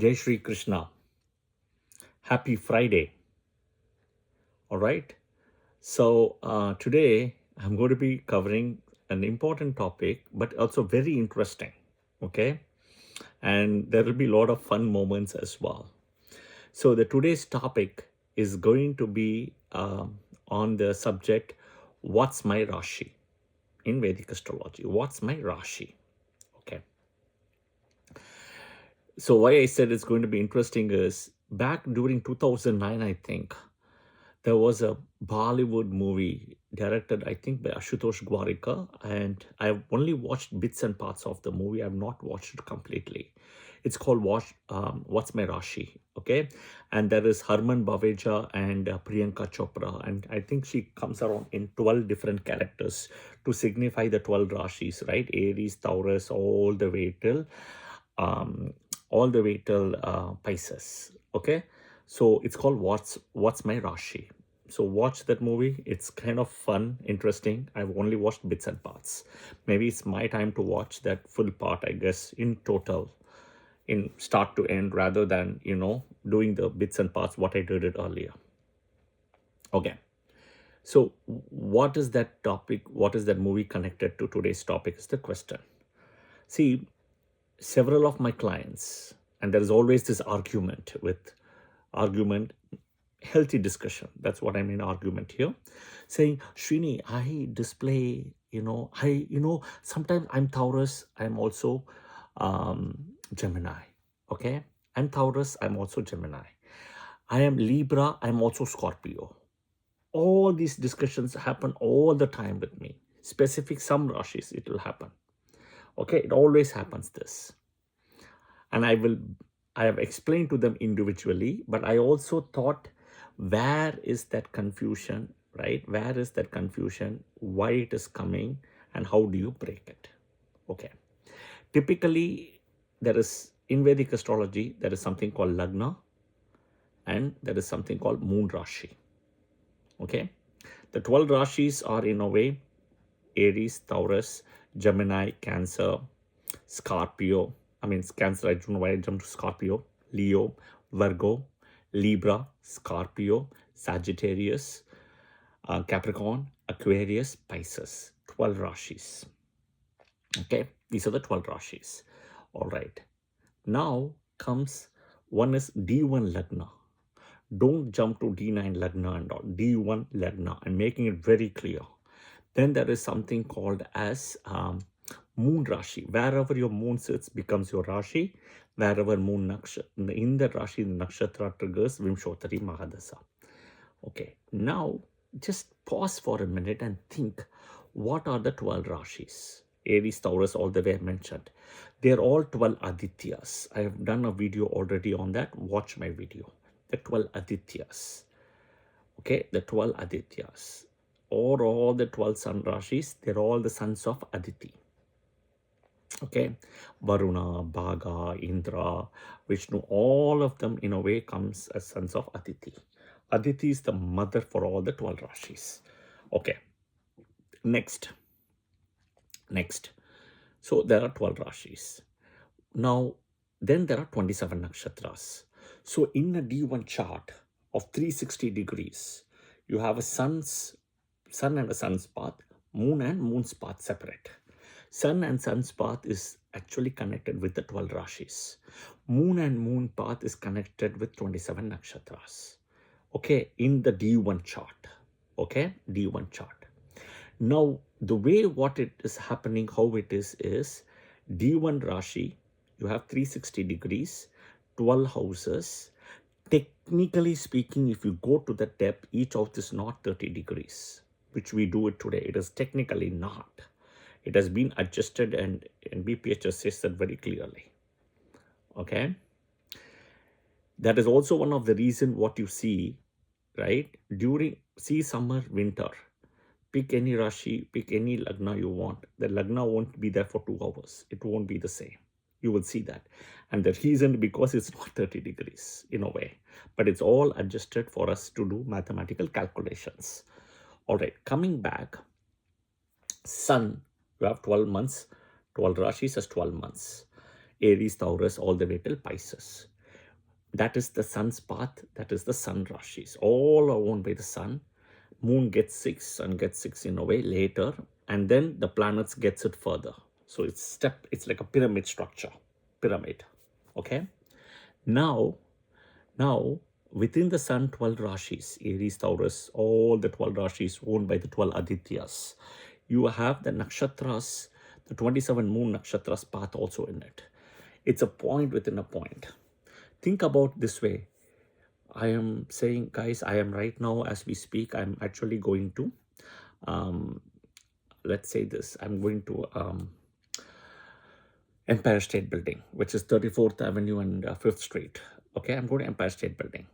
Jai Shri Krishna. Happy Friday. All right. So today I'm going to be covering an important topic, but also very interesting. Okay. And there will be a lot of fun moments as well. So the today's topic is going to be on the subject, what's my Rashi in Vedic astrology? What's my Rashi? Okay. So why I said it's going to be interesting is back during 2009, I think, there was a Bollywood movie directed, I think, by Ashutosh Gwarika, and I've only watched bits and parts of the movie. I've not watched it completely. It's called What's My Rashi, okay? And there is Harman Baweja and Priyanka Chopra, and I think she comes around in 12 different characters to signify the 12 Rashis, right? Aries, Taurus, um, all the way till Pisces, okay? So it's called What's My Rashi. So watch that movie. It's kind of fun, interesting. I've only watched bits and parts. Maybe it's my time to watch that full part, I guess, in total, in start to end, rather than, doing the bits and parts what I did it earlier. Okay. So what is that topic? What is that movie connected to today's topic is the question. See, several of my clients, and there is always this argument, healthy discussion. That's what I mean, argument here. Saying, Srini, I display, sometimes I'm Taurus, I'm also Gemini. Okay? I'm Taurus, I'm also Gemini. I am Libra, I'm also Scorpio. All these discussions happen all the time with me. Specific some Rashis, it will happen. Okay, it always happens this. And I have explained to them individually, but I also thought, where is that confusion, right? Where is that confusion? Why it is coming, and how do you break it? Okay. Typically, there is in Vedic astrology, there is something called Lagna, and there is something called Moon Rashi. Okay. The 12 Rashis are in a way Aries, Taurus, Gemini, Cancer, Scorpio. Cancer, I don't know why I jumped to Scorpio, Leo, Virgo, Libra, Scorpio, Sagittarius, Capricorn, Aquarius, Pisces. 12 Rashis. Okay, these are the 12 Rashis. All right. Now comes one is D1 Lagna. Don't jump to D9 Lagna and all. D1 Lagna, and making it very clear. Then there is something called as Moon Rashi. Wherever your moon sits becomes your Rashi. Wherever moon nakshatra, in that Rashi, the nakshatra triggers Vimshottari Mahadasa. Okay, now just pause for a minute and think, what are the 12 Rashis? Aries, Taurus, all the way I mentioned. They're all 12 Adityas. I have done a video already on that. Watch my video. The 12 Adityas. Okay, the 12 Adityas. Or all the 12 sun Rashis, they're all the sons of Aditi. Okay, Varuna, Bhaga, Indra, Vishnu, all of them in a way comes as sons of Aditi. Aditi is the mother for all the 12 Rashis. Okay, next. So there are 12 Rashis. Now, then there are 27 nakshatras. So in a D1 chart of 360 degrees, you have a sun and a sun's path, moon and moon's path separate. Sun and sun's path is actually connected with the 12 Rashis. Moon and moon path is connected with 27 nakshatras. Okay, in the D1 chart. Okay, D1 chart. Now, the way what it is happening, how it is D1 Rashi, you have 360 degrees, 12 houses. Technically speaking, if you go to the depth, each house is not 30 degrees, which we do it today. It is technically not. It has been adjusted, and BPHS says that very clearly. Okay. That is also one of the reasons what you see, right? During summer, winter, pick any Rashi, pick any Lagna you want. The Lagna won't be there for 2 hours. It won't be the same. You will see that. And the reason, because it's not 30 degrees in a way, but it's all adjusted for us to do mathematical calculations. All right, coming back, Sun, you have 12 months, 12 Rashis as 12 months. Aries, Taurus, all the way till Pisces. That is the sun's path. That is the sun Rashis. All are owned by the sun. Moon gets 6, sun gets 6 in a way later, and then the planets gets it further. So it's like a pyramid structure. Pyramid. Okay. Now within the sun, 12 Rashis, Aries, Taurus, all the 12 Rashis owned by the 12 Adityas. You have the nakshatras, the 27 moon nakshatras path also in it. It's a point within a point. Think about this way. I am saying, guys, I am right now as we speak, I'm actually going to, let's say this, I'm going to Empire State Building, which is 34th Avenue and 5th Street. Okay, I'm going to Empire State Building.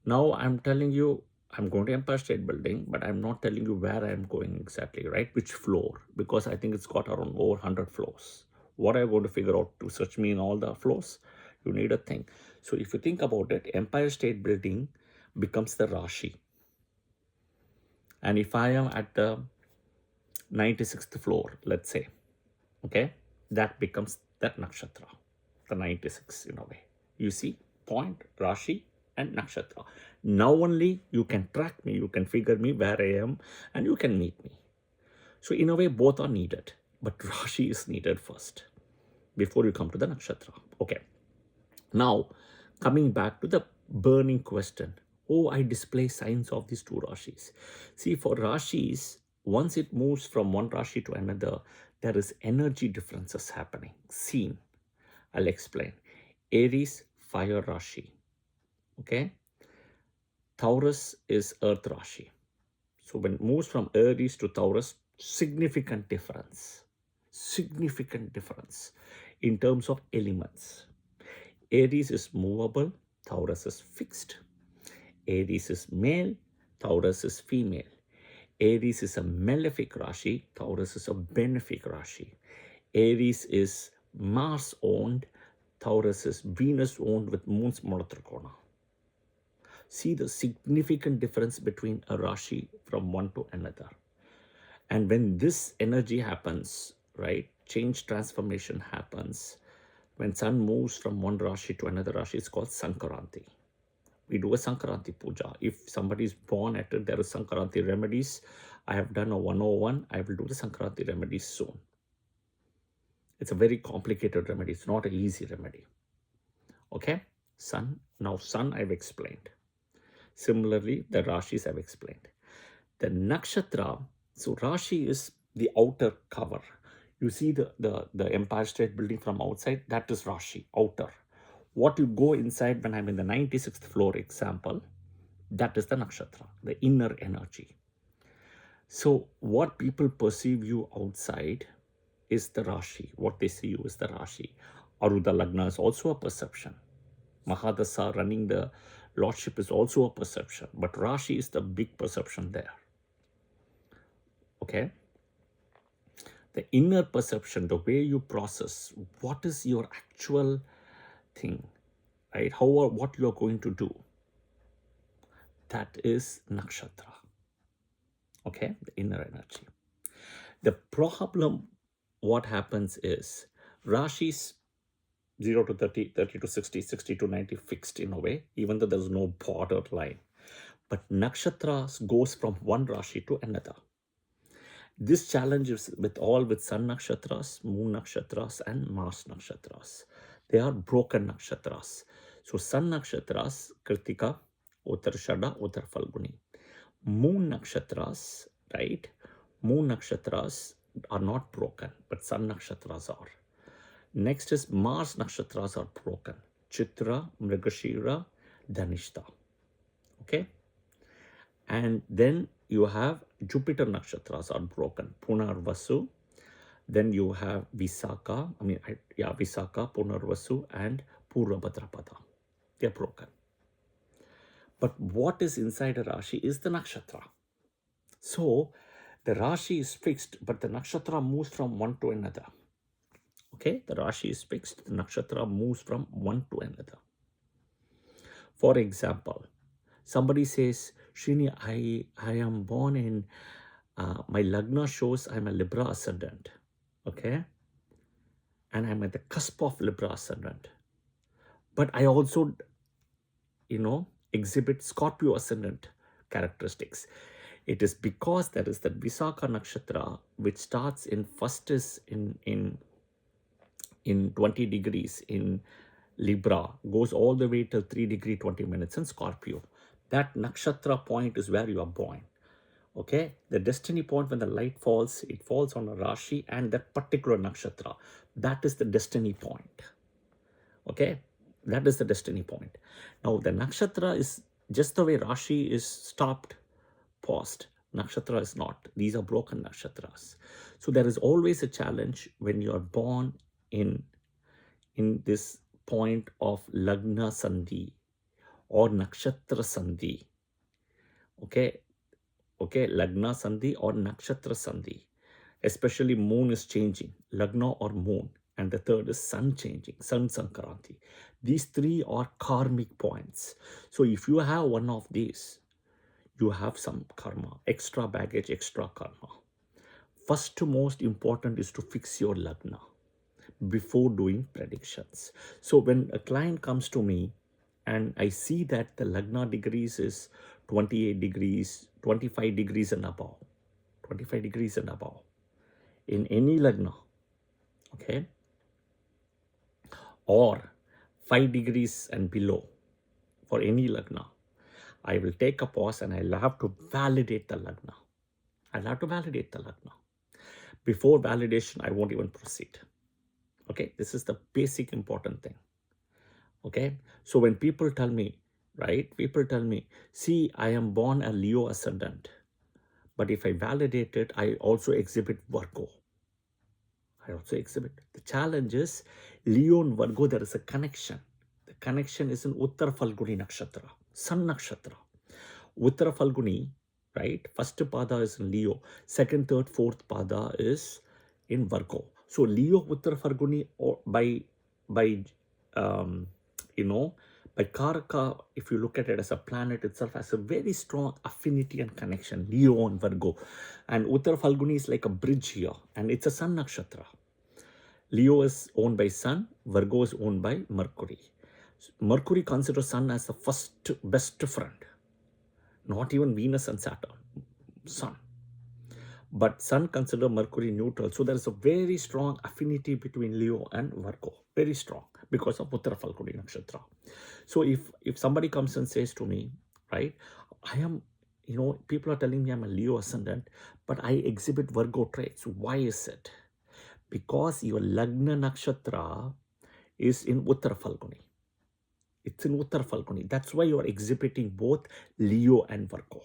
Now I'm telling you, I'm going to Empire State Building, but I'm not telling you where I'm going exactly, right? Which floor, because I think it's got around over 100 floors. What are you going to figure out to search me in all the floors? You need a thing. So if you think about it, Empire State Building becomes the Rashi. And if I am at the 96th floor, let's say, okay, that becomes that nakshatra, the 96 in a way. You see, point, Rashi, and nakshatra. Now only you can track me, you can figure me where I am, and you can meet me. So in a way, both are needed, but Rashi is needed first before you come to the nakshatra. Okay. Now, coming back to the burning question. Oh, I display signs of these two Rashis. See, for Rashis, once it moves from one Rashi to another, there is energy differences happening. Seen. I'll explain. Aries, fire Rashi. Okay. Taurus is earth Rashi. So when it moves from Aries to Taurus, significant difference in terms of elements. Aries is movable, Taurus is fixed. Aries is male, Taurus is female. Aries is a malefic Rashi, Taurus is a benefic Rashi. Aries is Mars owned, Taurus is Venus owned with moon's monotrikona. See the significant difference between a Rashi from one to another. And when this energy happens, right, change transformation happens, when sun moves from one Rashi to another Rashi, it's called Sankaranti. We do a Sankaranti puja. If somebody is born at it, there is Sankaranti remedies. I have done a 101. I will do the Sankaranti remedies soon. It's a very complicated remedy. It's not an easy remedy. Okay? Sun. Now sun I've explained. Similarly, the Rashis I've explained. The nakshatra, so Rashi is the outer cover. You see the Empire State Building from outside, that is Rashi, outer. What you go inside when I'm in the 96th floor example, that is the nakshatra, the inner energy. So what people perceive you outside is the Rashi. What they see you is the Rashi. Aruda Lagna is also a perception. Mahadasa running the lordship is also a perception. But Rashi is the big perception there. Okay? The inner perception, the way you process, what is your actual thing, right? What you are going to do, that is nakshatra. Okay, the inner energy. The problem, what happens is Rashis 0 to 30, 30 to 60, 60 to 90 fixed in a way, even though there's no border line. But nakshatras goes from one Rashi to another. This challenge is with sun nakshatras, moon nakshatras, and Mars nakshatras. They are broken nakshatras. So sun nakshatras, Kritika, Uttarashada, Uttar Falguni. Moon nakshatras, right? Moon nakshatras are not broken, but sun nakshatras are. Next is Mars nakshatras are broken. Chitra, Mrigashira, Dhanishta. Okay? And then you have Jupiter nakshatras are broken. Punarvasu. Then you have Visakha, Visakha, Punarvasu, and Purvabhadrapada. They're broken. But what is inside a Rashi is the nakshatra. So the Rashi is fixed, but the nakshatra moves from one to another. Okay, the Rashi is fixed, the nakshatra moves from one to another. For example, somebody says, Srini, I am born in, my Lagna shows I'm a Libra ascendant. Okay, and I'm at the cusp of Libra ascendant. But I also exhibit Scorpio ascendant characteristics. It is because there is that Visakha nakshatra, which starts in first is in 20 degrees in Libra, goes all the way till 3 degree 20 minutes in Scorpio. That nakshatra point is where you are born. Okay, the destiny point, when the light falls, it falls on a Rashi and that particular nakshatra. That is the destiny point. Okay, that is the destiny point. Now the nakshatra is just the way Rashi is stopped, paused. Nakshatra is not. These are broken nakshatras. So there is always a challenge when you are born in this point of Lagna Sandhi or Nakshatra Sandhi. Okay, Lagna Sandhi or Nakshatra Sandhi. Especially moon is changing, Lagna or moon. And the third is sun changing, sun Sankranti. These three are karmic points. So if you have one of these, you have some karma, extra baggage, extra karma. First to most important is to fix your Lagna before doing predictions. So when a client comes to me and I see that the Lagna degrees is 28 degrees, 25 degrees and above, 25 degrees and above, in any Lagna, okay, or 5 degrees and below for any Lagna, I will take a pause and I'll have to validate the Lagna. I'll have to validate the Lagna. Before validation, I won't even proceed. Okay, this is the basic important thing. Okay, so when people tell me, right, see, I am born a Leo ascendant, but if I validate it, I also exhibit Virgo. The challenge is Leo and Virgo, there is a connection. The connection is in Uttara Falguni Nakshatra, Sun Nakshatra. Uttara Falguni, right? First pada is in Leo, second, third, fourth pada is in Virgo. So Leo Uttara Falguni, or by Karaka, if you look at it as a planet itself, has a very strong affinity and connection, Leo and Virgo. And Uttara Falguni is like a bridge here, and it's a Sun Nakshatra. Leo is owned by Sun, Virgo is owned by Mercury. Mercury considers Sun as the first best friend. Not even Venus and Saturn, Sun. But Sun consider Mercury neutral. So there is a very strong affinity between Leo and Virgo. Very strong because of Uttara Falguni Nakshatra. So if somebody comes and says to me, right, I am, people are telling me I'm a Leo ascendant, but I exhibit Virgo traits. Why is it? Because your Lagna Nakshatra is in Uttara Falguni. It's in Uttara Falguni. That's why you are exhibiting both Leo and Virgo.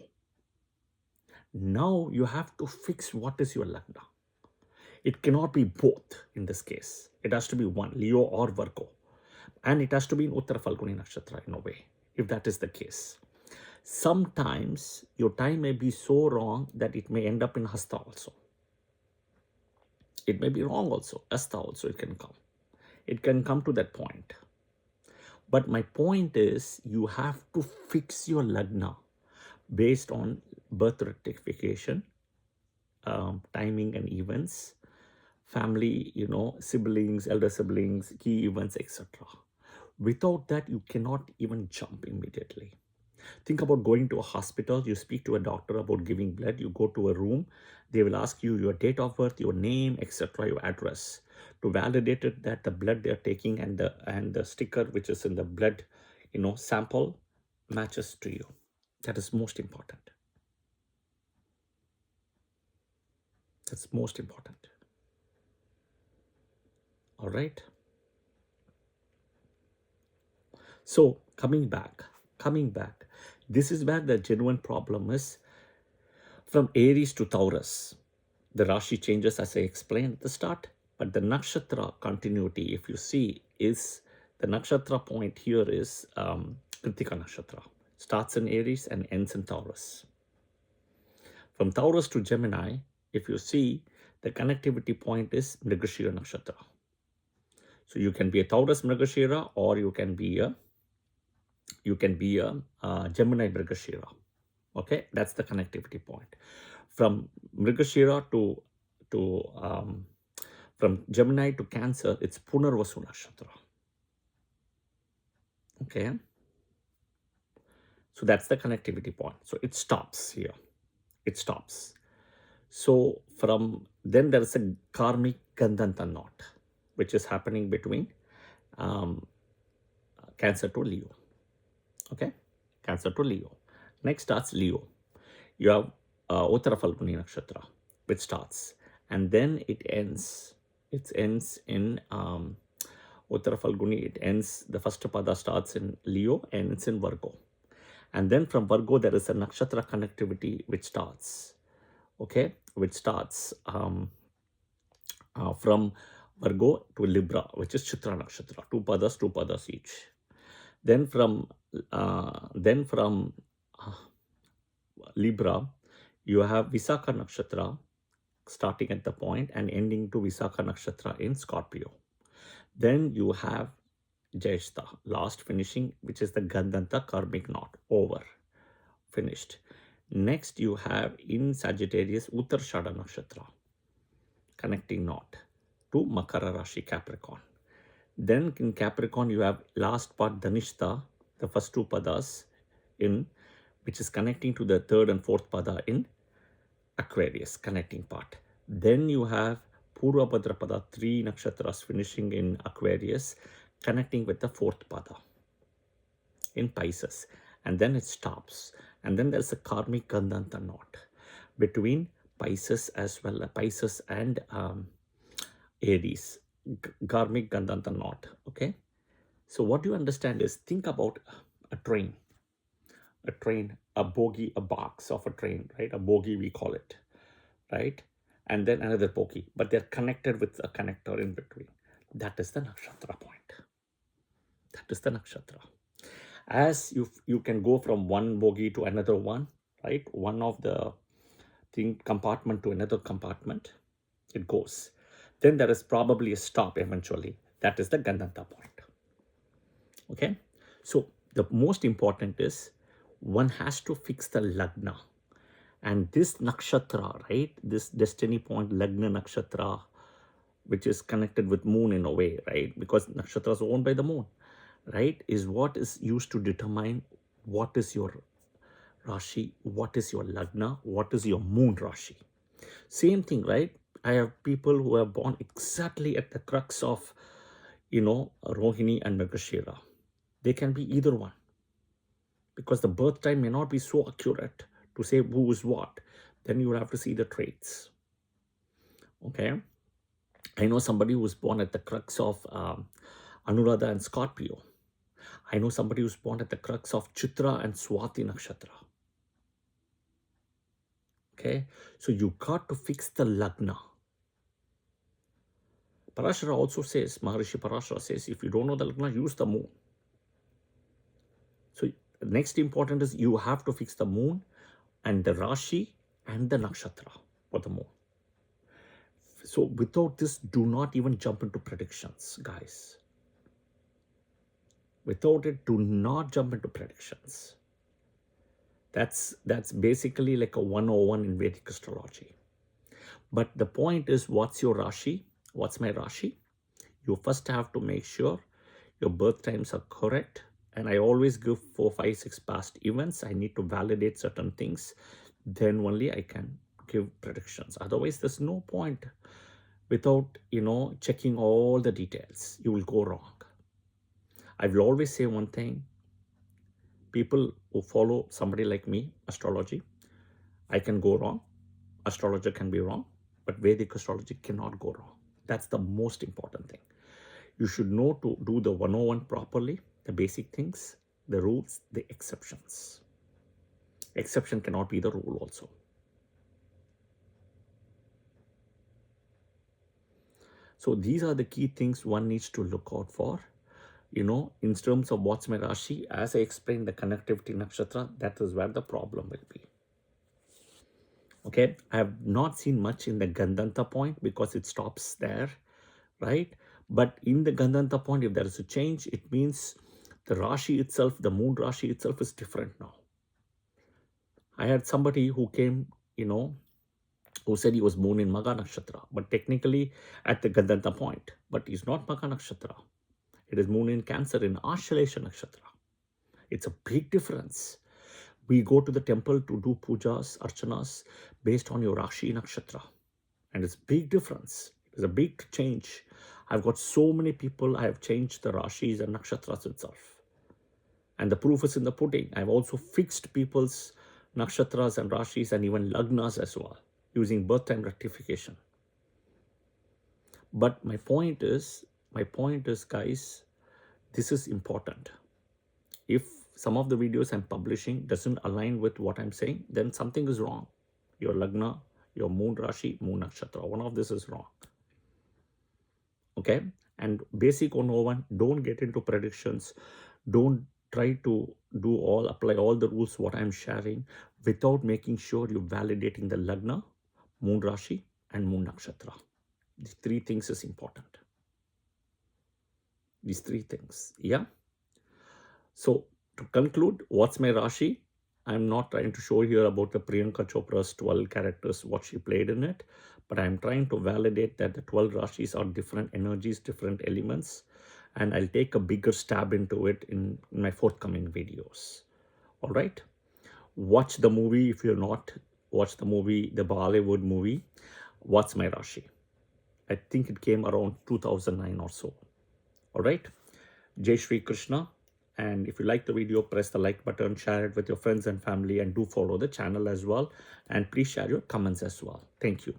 Now you have to fix what is your Lagna. It cannot be both in this case. It has to be one, Leo or Virgo. And it has to be in Uttara Falguni Nakshatra in a way, if that is the case. Sometimes your time may be so wrong that it may end up in Hasta also. It may be wrong also. Hasta also it can come. It can come to that point. But my point is, you have to fix your Lagna based on birth rectification, timing and events, family, siblings, elder siblings, key events, etc. Without that, you cannot even jump immediately. Think about going to a hospital. You speak to a doctor about giving blood. You go to a room. They will ask you your date of birth, your name, etc., your address, to validate it that the blood they are taking and the sticker which is in the blood, sample matches to you. That is most important. That's most important. All right. So coming back, this is where the genuine problem is. From Aries to Taurus, the Rashi changes as I explained at the start, but the nakshatra continuity, if you see, is the nakshatra point here is Kritika nakshatra. Starts in Aries and ends in Taurus. From Taurus to Gemini, if you see, the connectivity point is Mrigashira nakshatra. So you can be a Taurus Mrigashira, or you can be a Gemini Mrigashira. Okay, that's the connectivity point. From Mrigashira from Gemini to Cancer, it's Punarvasu Nakshatra. Okay. So that's the connectivity point. So it stops here. It stops. So from then there is a karmic Gandanta knot, which is happening between um, Cancer to Leo. Okay, Cancer to Leo. Next starts Leo. You have Uttara Falguni Nakshatra, which starts, and then it ends. It ends in Uttara Falguni. It ends. The first pada starts in Leo and it's in Virgo. And then from Virgo, there is a nakshatra connectivity which starts, okay, which starts from Virgo to Libra, which is Chitra nakshatra, two padas each. Then from Libra, you have Visakha nakshatra starting at the point and ending to Visakha nakshatra in Scorpio. Then you have Jyeshta, last finishing, which is the Gandanta karmic knot, over. Finished. Next, you have in Sagittarius Uttarshada Nakshatra, connecting knot to Makara Rashi Capricorn. Then in Capricorn, you have last part Dhanishta, the first two padas in, which is connecting to the third and fourth pada in Aquarius, connecting part. Then you have Purva Bhadrapada, three nakshatras finishing in Aquarius, connecting with the fourth pada in Pisces. And then it stops. And then there's a karmic Gandanta knot between Pisces as well, Pisces and Aries, karmic Gandanta knot. Okay. So what you understand is, think about a train, a bogie, a box of a train, right? A bogie, we call it, right? And then another bogie, but they're connected with a connector in between. That is the nakshatra point. That is the nakshatra. As you can go from one bogie to another one, right? One of the compartment to another compartment, it goes. Then there is probably a stop eventually. That is the Gandanta point. Okay. So the most important is one has to fix the lagna. And this nakshatra, right? This destiny point, lagna nakshatra, which is connected with moon in a way, right? Because nakshatra is owned by the moon, right? Is what is used to determine what is your Rashi, what is your lagna, what is your moon Rashi. Same thing, right? I have people who are born exactly at the crux of, Rohini and Mrigashira. They can be either one, because the birth time may not be so accurate to say who is what. Then you will have to see the traits. Okay. I know somebody who was born at the crux of Anuradha and Scorpio. I know somebody who's born at the crux of Chitra and Swati Nakshatra. Okay, so you got to fix the lagna. Parashara also says, Maharishi Parashara says, if you don't know the lagna, use the moon. So next important is you have to fix the moon and the Rashi and the nakshatra for the moon. So without this, do not even jump into predictions, guys. Without it, do not jump into predictions. That's basically like a 101 in Vedic astrology. But the point is, what's your Rashi? What's my Rashi? You first have to make sure your birth times are correct. And I always give 4, 5, 6 past events. I need to validate certain things. Then only I can give predictions. Otherwise, there's no point without, checking all the details. You will go wrong. I will always say one thing. People who follow somebody like me, astrology, I can go wrong. Astrologer can be wrong, but Vedic astrology cannot go wrong. That's the most important thing. You should know to do the 101 properly, the basic things, the rules, the exceptions. Exception cannot be the rule also. So these are the key things one needs to look out for. In terms of what's my Rashi, as I explained the connectivity nakshatra, that is where the problem will be. Okay, I have not seen much in the Gandanta point because it stops there, right? But in the Gandanta point, if there is a change, it means the Rashi itself, the moon Rashi itself is different now. I had somebody who came, who said he was born in Magha Nakshatra, but technically at the Gandanta point, but he's not Magha Nakshatra. It is moon in Cancer in Ashalesha Nakshatra. It's a big difference. We go to the temple to do pujas, archanas based on your Rashi Nakshatra. And it's a big difference. It's a big change. I've got so many people, I have changed the Rashis and Nakshatras itself. And the proof is in the pudding. I've also fixed people's Nakshatras and Rashis and even Lagnas as well, using birth time rectification. But my point is, guys, this is important. If some of the videos I'm publishing doesn't align with what I'm saying, then something is wrong. Your Lagna, your Moon Rashi, Moon Nakshatra, one of this is wrong. Okay? And basic 101, don't get into predictions. Don't try to apply all the rules what I'm sharing without making sure you're validating the Lagna, Moon Rashi, and Moon Nakshatra. These three things is important. These three things. Yeah? So to conclude, what's my Rashi? I'm not trying to show here about the Priyanka Chopra's 12 characters, what she played in it, but I'm trying to validate that the 12 Rashis are different energies, different elements, and I'll take a bigger stab into it in my forthcoming videos. All right? Watch the movie if you're not. Watch the movie, the Bollywood movie, What's My Rashi? I think it came around 2009 or so. All right? Jai Shri Krishna. And if you like the video, press the like button, share it with your friends and family, and do follow the channel as well. And please share your comments as well. Thank you.